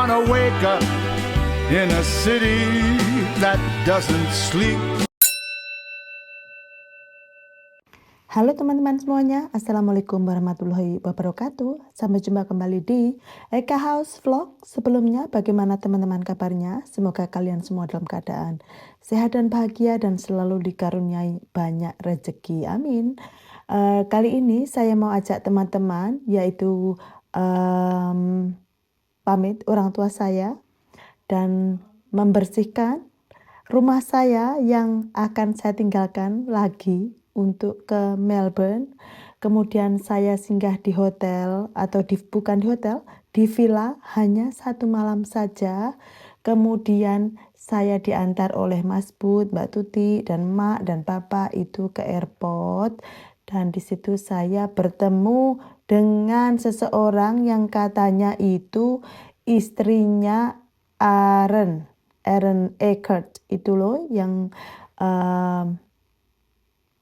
wanna wake up in a city that doesn't sleep. Halo teman-teman semuanya, Assalamualaikum warahmatullahi wabarakatuh. Sampai jumpa kembali di Eka House Vlog. Sebelumnya, bagaimana teman-teman kabarnya? Semoga kalian semua dalam keadaan sehat dan bahagia dan selalu dikaruniai banyak rezeki. Amin. Kali ini saya mau ajak teman-teman, yaitu pamit orang tua saya dan membersihkan rumah saya yang akan saya tinggalkan lagi untuk ke Melbourne. Kemudian saya singgah di hotel atau bukan di hotel, di villa hanya 1 malam saja. Kemudian saya diantar oleh Mas Bud, Mbak Tuti, dan Mak dan Papa itu ke airport. Dan di situ saya bertemu dengan seseorang yang katanya itu istrinya Aaron Eckhart itu loh yang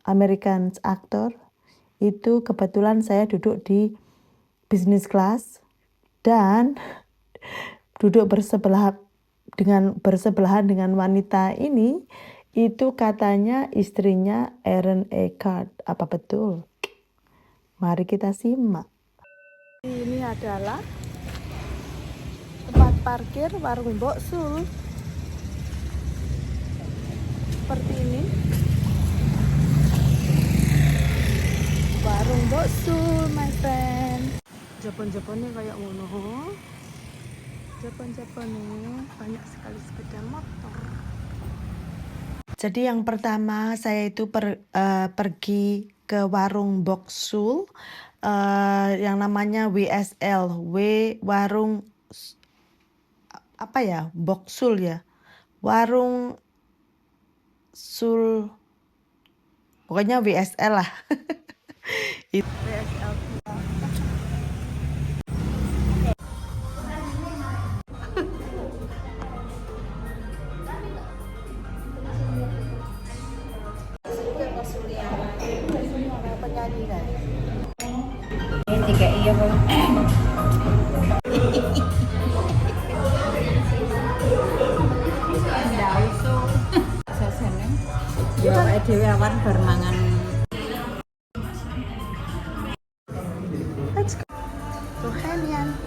American actor. Itu kebetulan saya duduk di business class dan duduk bersebelahan dengan wanita ini. Itu katanya istrinya Aaron Eckhart. Apa betul? Mari kita simak. Ini adalah tempat parkir warung Mbok Sul. Seperti ini. Warung Mbok Sul, my friend. Japon-Japonnya kayak ngono. Japon-Japonnya banyak sekali sepeda motor. Jadi yang pertama saya itu pergi ke warung Mbok Sul yang namanya WSL, warung apa ya? Mbok Sul ya. Warung Sul, pokoknya WSL lah. WSL. Penyanyi kan? Tiga iya bang. Ya, dewe awan bermangan. Let's go. Tuhanian.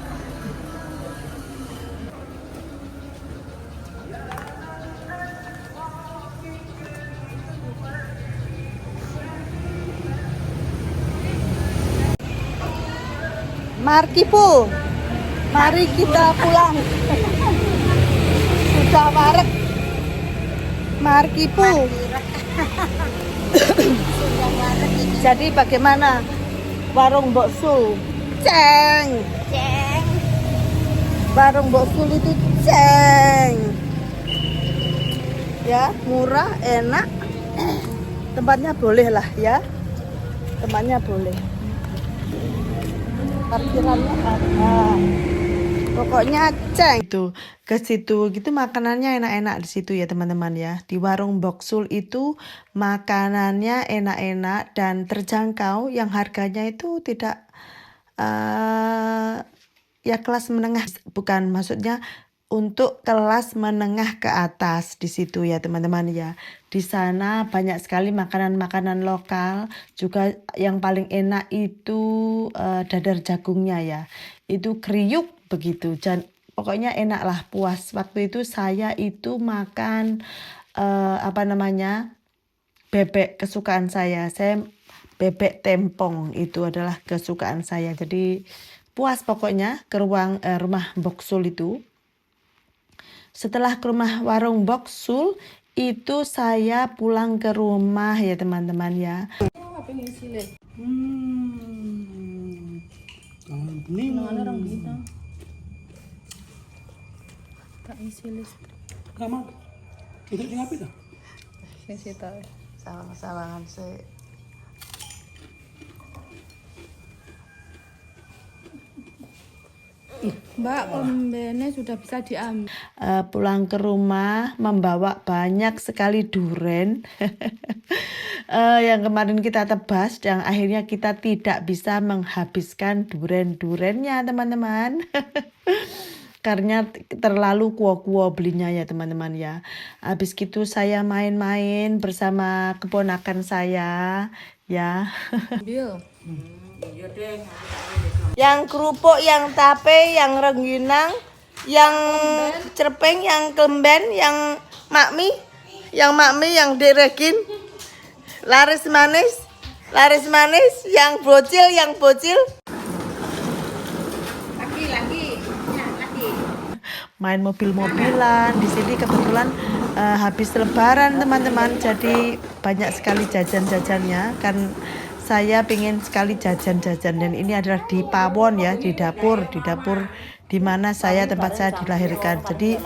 Markipu, mari kita pulang. Sudah warek. Markipu. Jadi bagaimana warung Mbok Sul? Ceng. Warung Mbok Sul itu ceng. Ya, murah, enak. Tempatnya boleh lah ya. Tempatnya boleh. Parkirannya ada. Pokoknya ceng itu ke situ gitu, makanannya enak-enak di situ ya teman-teman ya. Di warung Mbok Sul itu makanannya enak-enak dan terjangkau, yang harganya itu tidak ya kelas menengah, bukan, maksudnya untuk kelas menengah ke atas di situ ya teman-teman ya. Di sana banyak sekali makanan-makanan lokal, juga yang paling enak itu dadar jagungnya ya. Itu kriuk begitu, dan pokoknya enak lah, puas. Waktu itu saya itu makan bebek kesukaan saya. Bebek tempong itu adalah kesukaan saya. Jadi puas pokoknya ke rumah Mbok Sul itu. Setelah ke rumah warung Mbok Sul itu saya pulang ke rumah ya teman-teman ya. Tak isi listrik. Gak mau. Tidak di ngapain dah? Sisi tahu. Salah-salahan saya. Mbak, pembene sudah bisa diambil. Pulang ke rumah membawa banyak sekali duren yang kemarin kita tebas, dan akhirnya kita tidak bisa menghabiskan duren-durennya teman-teman. karena terlalu kuo-kuo belinya ya teman-teman ya. Habis gitu saya main-main bersama keponakan saya ya. Ambil. Yang kerupuk, yang tape, yang rengginang, yang cerpeng, yang kemben, yang makmi, yang diregin, laris manis, yang bocil, Lagi. main mobil-mobilan. Di sini kebetulan habis lebaran teman-teman, jadi banyak sekali jajan-jajannya kan. Saya pengen sekali jajan-jajan, dan ini adalah di pawon ya, di dapur di mana tempat saya dilahirkan. Jadi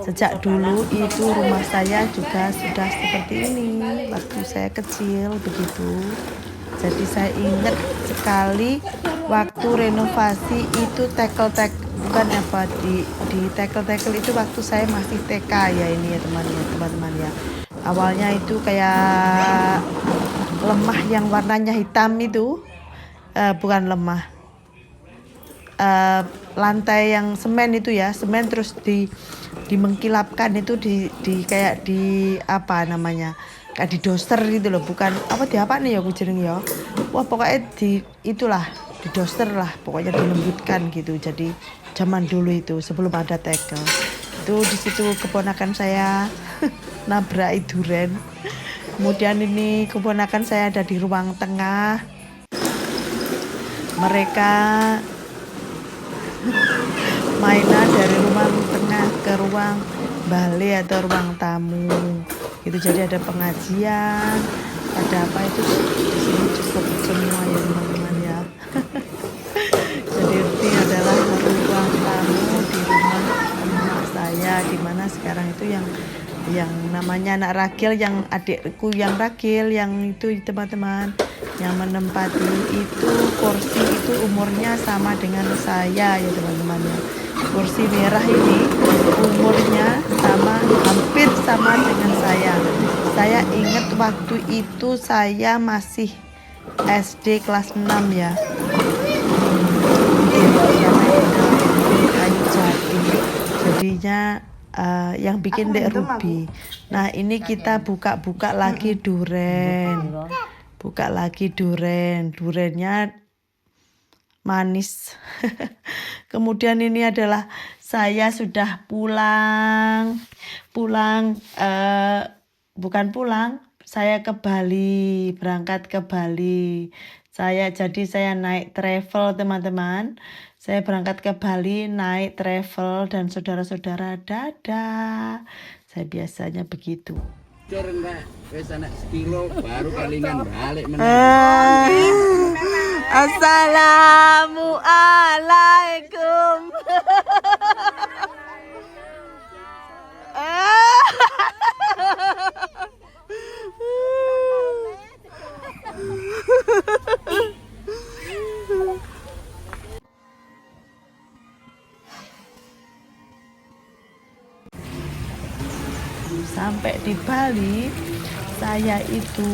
sejak dulu itu rumah saya juga sudah seperti ini waktu saya kecil begitu. Jadi saya ingat sekali waktu renovasi itu bukan apa di tekel itu waktu saya masih TK ya, ini ya teman-teman ya. Awalnya itu kayak lemah yang warnanya hitam itu, bukan lemah, lantai yang semen itu ya, semen terus dimengkilapkan itu kayak di apa namanya, kayak di doster gitu loh, bukan apa di apa nih ya kucing ya, wah pokoknya itulah di doster lah, pokoknya dilembutkan gitu. Jadi zaman dulu itu sebelum ada tekel itu, di situ keponakan saya nabrak duren. Kemudian ini keponakan saya ada di ruang tengah. Mereka mainan dari ruang tengah ke ruang balik atau ruang tamu. Itu jadi ada pengajian, ada apa itu di sini cukup semua ya teman-teman ya. Jadi ini adalah ruang tamu di rumah saya, di mana sekarang itu yang namanya anak ragil, yang adikku yang ragil, yang itu teman-teman, yang menempati itu kursi itu umurnya sama dengan saya ya teman-teman ya. Kursi merah ini umurnya hampir sama dengan saya. Saya ingat waktu itu saya masih SD kelas 6 ya. Kayu jati, jadinya yang bikin Dek Ruby. Nah ini kita buka lagi duren, durennya manis. Kemudian ini adalah saya sudah saya ke Bali, berangkat ke Bali. Saya naik travel teman-teman. Saya berangkat ke Bali naik travel, dan saudara-saudara dadah. Saya biasanya begitu. Assalamualaikum. Sampai di Bali saya itu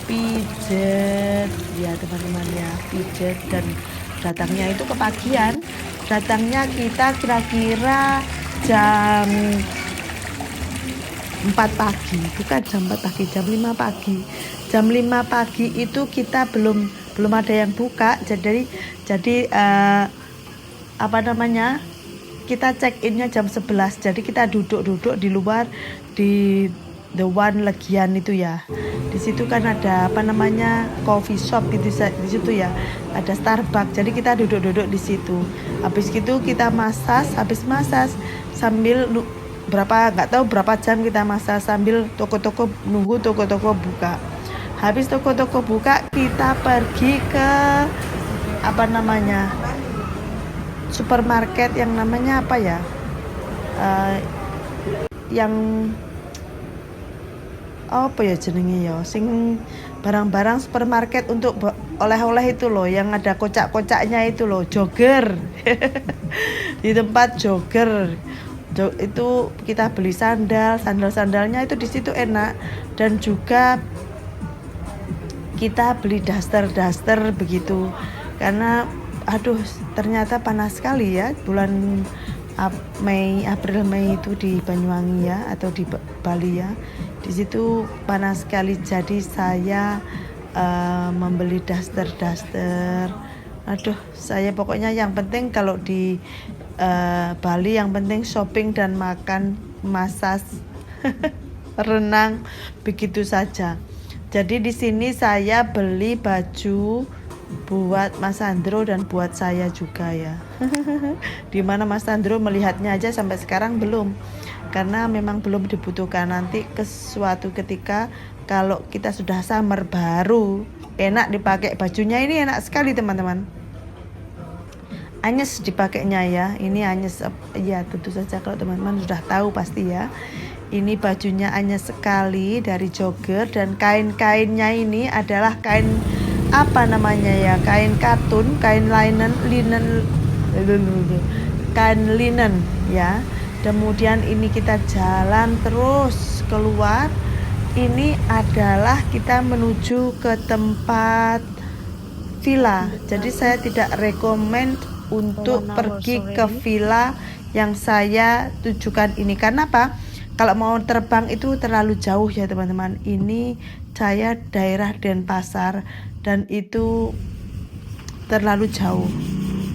pijet ya teman-teman ya, pijet, dan datangnya itu kepagian. Datangnya kita kira-kira jam 4 pagi, bukan jam 4 pagi, jam 5 pagi. Jam 5 pagi itu kita belum ada yang buka, jadi kita check innya jam 11. Jadi kita duduk di luar di The One Legian itu ya. Di situ kan ada coffee shop gitu di situ ya. Ada Starbucks. Jadi kita duduk di situ. Habis itu kita habis masas sambil nggak tahu berapa jam kita masak sambil nunggu toko-toko buka. Habis toko-toko buka, kita pergi ke supermarket yang namanya apa ya, yang apa ya jenenge ya, sing barang-barang supermarket untuk oleh-oleh itu loh, yang ada kocak-kocaknya itu loh, jogger. Di tempat jogger itu kita beli sandalnya itu di situ enak, dan juga kita beli daster begitu, karena aduh ternyata panas sekali ya bulan April Mei itu di Banyuwangi ya, atau di Bali ya. Di situ panas sekali, jadi saya membeli daster. Aduh, saya pokoknya yang penting kalau di Bali yang penting shopping dan makan, massage, renang, begitu saja. Jadi di sini saya beli baju buat Mas Sandro dan buat saya juga ya. Dimana Mas Sandro melihatnya aja sampai sekarang belum, karena memang belum dibutuhkan. Nanti ke suatu ketika kalau kita sudah summer baru enak dipakai bajunya. Ini enak sekali teman-teman, anyes dipakainya ya. Ini anyes ya, tentu saja kalau teman-teman sudah tahu pasti ya. Ini bajunya anyes sekali dari jogger, dan kain-kainnya ini adalah kain apa namanya ya, kain katun, kain kain linen ya. Kemudian ini kita jalan terus keluar. Ini adalah kita menuju ke tempat villa. Jadi saya tidak rekomen untuk pergi ke villa yang saya tujukan ini. Karena apa? Kalau mau terbang itu terlalu jauh ya teman-teman. Ini saya daerah Denpasar dan itu terlalu jauh.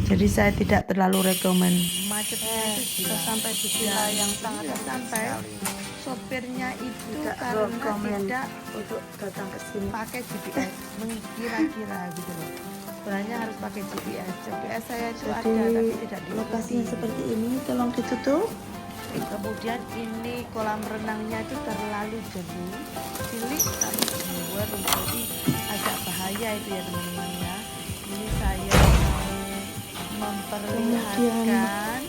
Jadi saya tidak terlalu rekomen. Macetnya itu sampai di villa yang sangat sampai. Sopirnya itu karena tidak untuk datang ke sini pakai GPS, mengkira-kira gitu loh. Sebenarnya harus pakai GPS saya itu ada tapi tidak di lokasinya seperti ini. Tolong ditutup. Kemudian ini kolam renangnya itu terlalu jauh, cilik tapi luar, jadi agak bahaya itu ya teman-teman ya. Ini saya mau memperlihatkan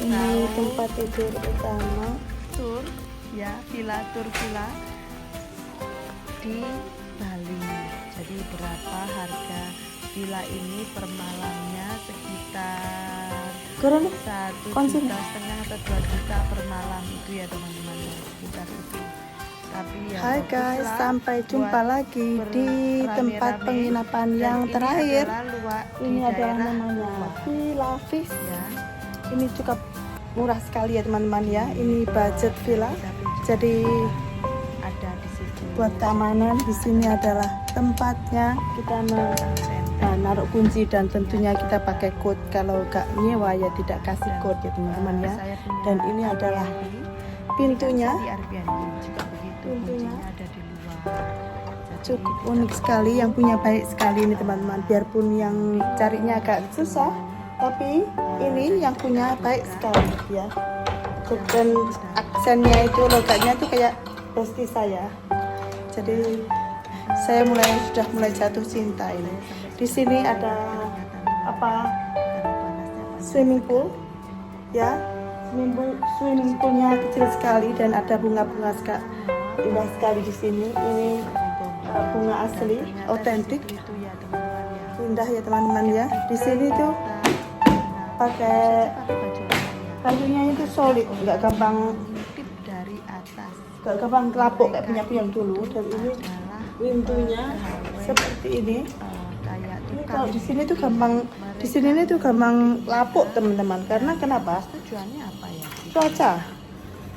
ini tempat tidur utama tur ya, villa di Bali. Jadi berapa harga villa ini per malamnya? Sekitar 1,5 atau 2 juta per malam itu ya teman-teman ya, sekitar itu. Tapi ya, Hai guys, sampai jumpa lagi di tempat penginapan yang terakhir. Ini adalah namanya Villa Fish ya. Ini cukup murah sekali ya teman-teman ya. Ini budget villa. Jadi Ada di situ buat keamanan di sini adalah tempatnya kita naruh kunci, dan tentunya kita pakai code. Kalau gak nyewa ya tidak kasih code ya teman-teman ya. Dan ini adalah pintunya. di Airbnb juga begitu, kuncinya ada di luar. Cukup unik sekali, yang punya baik sekali ini teman-teman. Biarpun yang carinya agak susah, tapi ini yang punya baik sekali ya. Dan aksennya itu, logatnya itu kayak besti saya. Jadi saya sudah mulai jatuh cinta ini. Di sini ada apa? Swimming pool ya. Swimming poolnya kecil sekali dan ada bunga-bunga indah sekali di sini. Ini bunga asli, otentik, indah ya teman-teman ya. Di sini tuh pakai kayunya itu solid, nggak gampang dari atas, nggak gampang kelapuk kayak punya yang dulu. Dan ini pintunya seperti ini. kayak Ini kalau di sini tuh gampang, di sini tuh gampang lapuk teman-teman. Karena kenapa? tujuannya apa ya? Cuaca.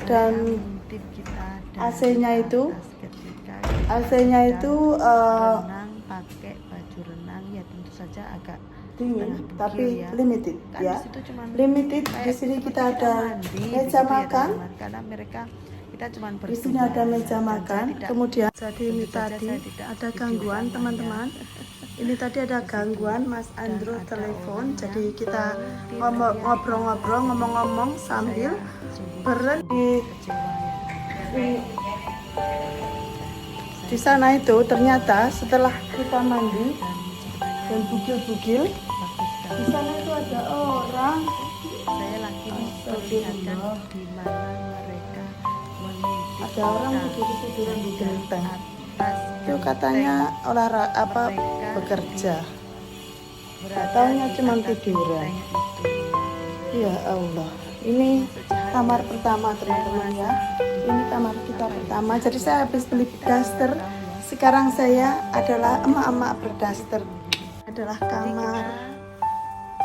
Dan Tip kita AC-nya itu, ketika AC-nya itu renang pakai baju renang ya tentu saja agak dingin, bugil tapi ya. limited Kan ya. di situ cuman Limited. kayak Di sini kita seperti ada mandi meja gitu ya, makan. teman-teman. Karena mereka kita cuman Di sini ada meja makan. Kemudian jadi ini tentu saja tadi saya tidak ada setuju gangguan sama teman-teman. Ini tadi ada gangguan, Mas Andro ada telepon. orang Jadi yang kita berhenti ngobrol-ngobrol, ngomong-ngomong sambil sungguh berhenti. kecewa ya. Di sana itu ternyata setelah kita mandi dan bugil-bugil, di sana itu ada orang. Saya lagi memperlihatkan di mana mereka mengintip Ada orang tidur-tiduran di genteng. atas Itu katanya olahraga apa, bekerja. Taunya cuma tiduran. Ya Allah, ini kamar pertama teman-teman ya. Ini kamar kita pertama. Jadi saya habis beli daster. Sekarang saya adalah emak-emak berdaster. Adalah kamar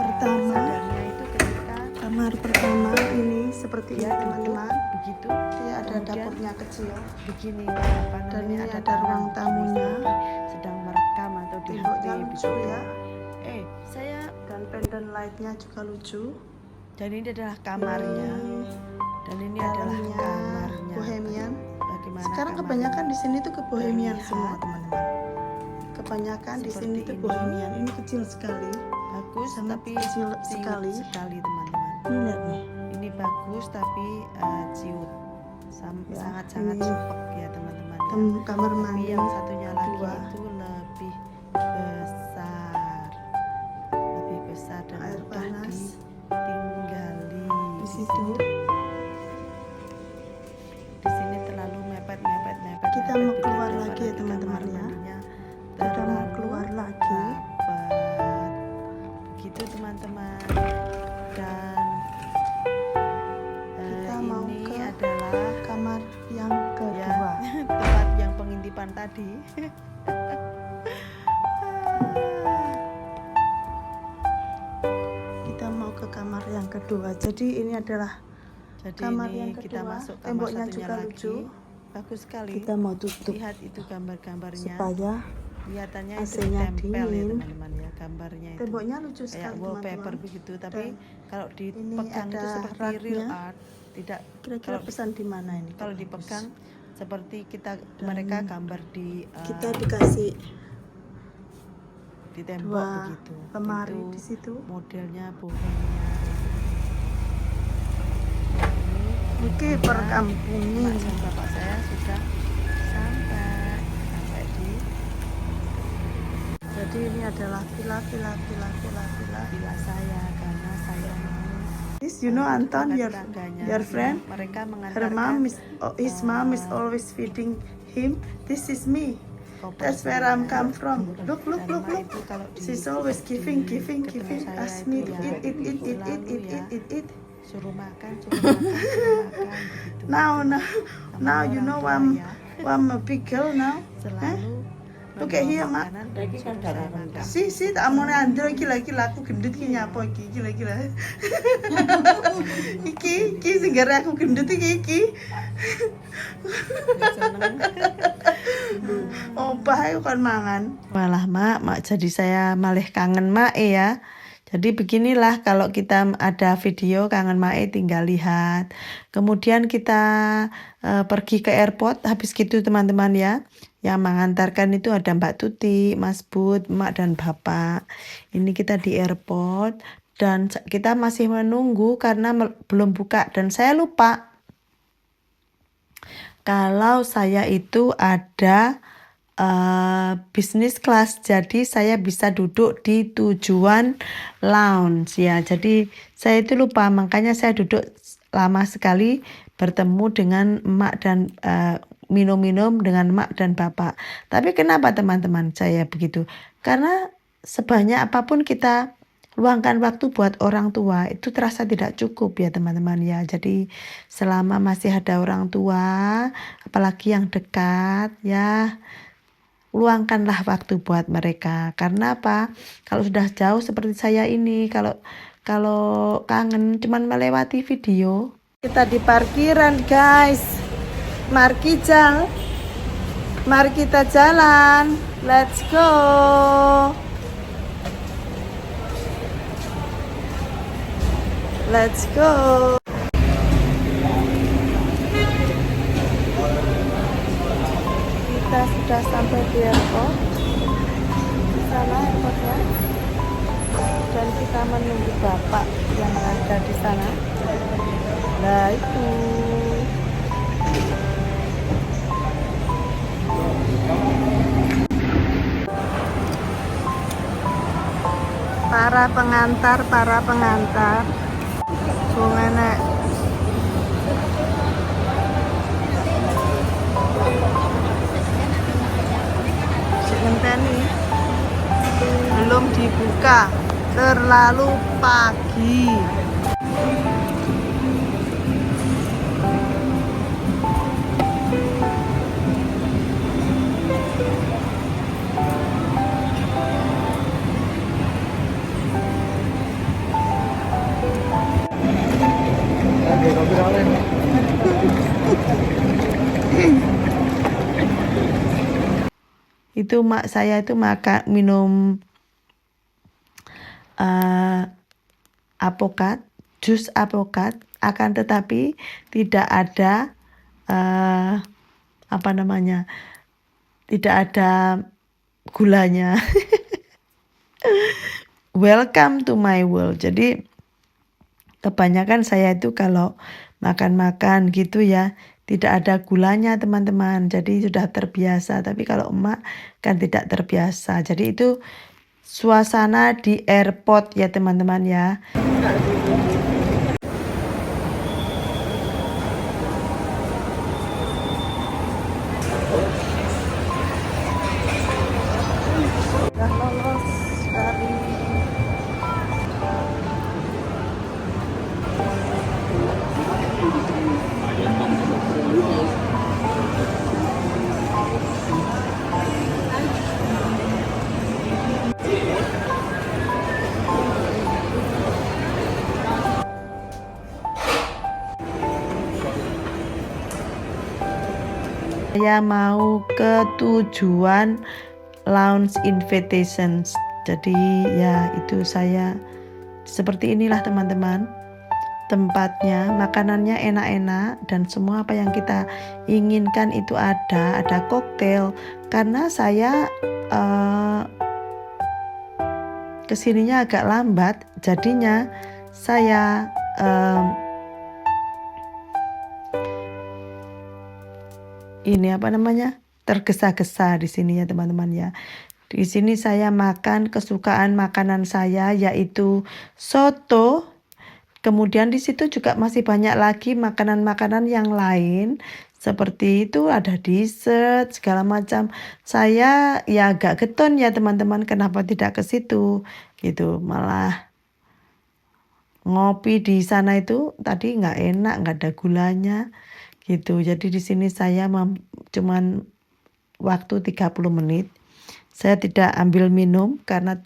pertama. sadarnya itu ketika Kamar pertama ini seperti ini teman-teman. begitu Dia ada kemudian dapurnya kecil. begini apa Dan namanya, ini ada taman ruang begini, tamunya. sedang merekam atau di HP Temboknya lucu begitu. ya. Saya Dan pendant lightnya juga lucu. dan ini adalah kamarnya dan ini adalah Dalamnya kamarnya bohemian. bagaimana Sekarang kamar kebanyakan di sini tuh ke bohemian terlihat semua teman-teman. Kebanyakan di sini seperti tuh ini. bohemian. Ini kecil sekali. bagus Sangat tapi kecil ciut sekali. sekali teman-teman. Ini lihat nih. Ini bagus tapi ciut Ya, sangat-sangat ini supek ya teman-teman ya. Kamar Tapi mandi yang satunya lagi kedua. itu lebih besar dan Air mudah panas ditinggali. di situ. Di sini terlalu mepet. Kita mepet, mau keluar begitu, lagi ya, apalagi teman-teman, kamar ya. mandinya Kita mau terlalu keluar lagi. rapat. Begitu teman-teman. Dan Kita mau ini ke adalah kamar yang ya kedua. tempat yang pengintipan tadi. Kita mau ke kamar yang kedua. Jadi ini adalah Jadi kamar ini yang kita kedua. masuk kamar Temboknya satunya juga lagi. lucu. Bagus sekali. Kita mau tutup Lihat itu gambar-gambarnya. supaya Kelihatannya itu AC-nya ditempel ya dingin. teman-teman ya, gambarnya itu. temboknya lucu Kayak sekali wallpaper teman-teman. begitu, tapi Dan kalau ini dipegang itu ada seperti raknya. real art. Tidak Kira-kira kalau- pesan di mana ini? kalau Bagus. dipegang seperti mereka gambar di Kita dikasih di tembok dua begitu. lemari Itu di situ. modelnya bohemia. Oke, perkampungan. Mak dan bapak saya sudah sampai di Jadi ini adalah villa. villa saya karena saya mau This you know Anton, your tetangganya. friend. Mereka Her mengantarkan mom is his mom is always feeding him. This is me. koper That's where saya. I'm come from. Look. Dan emak itu kalau She's always giving. ketemu Ask saya me itu to ya, eat. suruh makan begitu. Now you know I'm a big girl now. Selalu Look at here, Mak. Si tak mau andro gila aku gendut ki nyapa iki gila. iki sing gara aku gendut iki. Opah ayo kan mangan. Malah mak jadi saya malah kangen mak ya. Jadi beginilah kalau kita ada video kangen Mae tinggal lihat. Kemudian kita pergi ke airport habis gitu teman-teman ya. Yang mengantarkan itu ada Mbak Tuti, Mas Bud, Mak dan Bapak. Ini kita di airport dan kita masih menunggu karena belum buka dan saya lupa kalau saya itu ada business class, jadi saya bisa duduk di tujuan lounge ya. Jadi saya itu lupa, makanya saya duduk lama sekali bertemu dengan emak dan minum-minum dengan emak dan bapak. Tapi kenapa teman-teman saya begitu? Karena sebanyak apapun kita luangkan waktu buat orang tua itu terasa tidak cukup ya teman-teman ya. Jadi selama masih ada orang tua, apalagi yang dekat ya, luangkanlah waktu buat mereka. Karena apa? Kalau sudah jauh seperti saya ini, kalau kangen cuman melewati video. Kita di parkiran guys. Mari kita jalan. Let's go. Let's go. Kita sudah sampai di airport. Di sana airportnya. Dan kita menunggu bapak yang ada di sana. Nah itu. Para pengantar. Bungana. Ngenteni belum dibuka, terlalu pagi. itu saya itu minum apokat, jus apokat, akan tetapi tidak ada tidak ada gulanya. Welcome to my world. Jadi kebanyakan saya itu kalau makan-makan gitu ya, tidak ada gulanya teman-teman. Jadi sudah terbiasa. Tapi kalau emak kan tidak terbiasa. Jadi itu suasana di airport ya teman-teman ya. Sudah lolos dari saya mau ke tujuan lounge invitations. Jadi ya itu saya seperti inilah teman-teman. Tempatnya, makanannya enak-enak dan semua apa yang kita inginkan itu ada koktail. Karena saya kesininya agak lambat, jadinya saya tergesa-gesa di sini ya teman-teman ya. Di sini saya makan kesukaan makanan saya yaitu soto. Kemudian di situ juga masih banyak lagi makanan-makanan yang lain seperti itu, ada dessert segala macam. Saya ya agak geton ya teman-teman, kenapa tidak ke situ gitu, malah ngopi di sana itu tadi nggak enak, nggak ada gulanya gitu. Jadi di sini saya cuman waktu 30 menit. Saya tidak ambil minum karena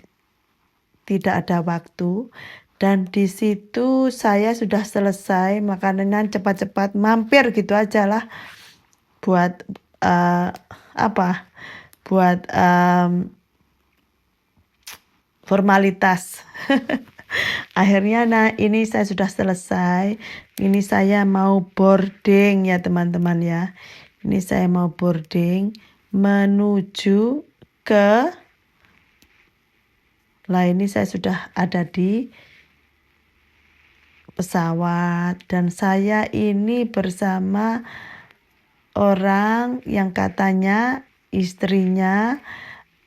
tidak ada waktu. Dan di situ saya sudah selesai makanan cepat-cepat, mampir gitu aja lah buat buat formalitas. Akhirnya ini saya sudah selesai. Ini saya mau boarding ya teman-teman ya. Ini saya mau boarding menuju ke ini saya sudah ada di pesawat dan saya ini bersama orang yang katanya istrinya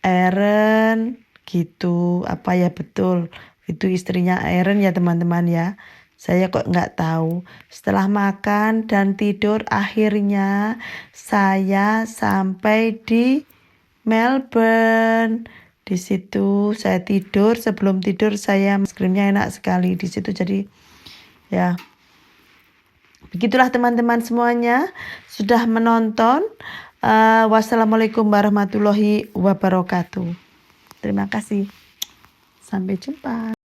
Aaron gitu. Apa ya betul itu istrinya Aaron ya teman-teman ya. Saya kok nggak tahu. Setelah makan dan tidur akhirnya saya sampai di Melbourne. Di situ saya tidur, sebelum tidur saya krimnya enak sekali di situ. Jadi ya, begitulah teman-teman semuanya sudah menonton. Wassalamualaikum warahmatullahi wabarakatuh. Terima kasih. Sampai jumpa.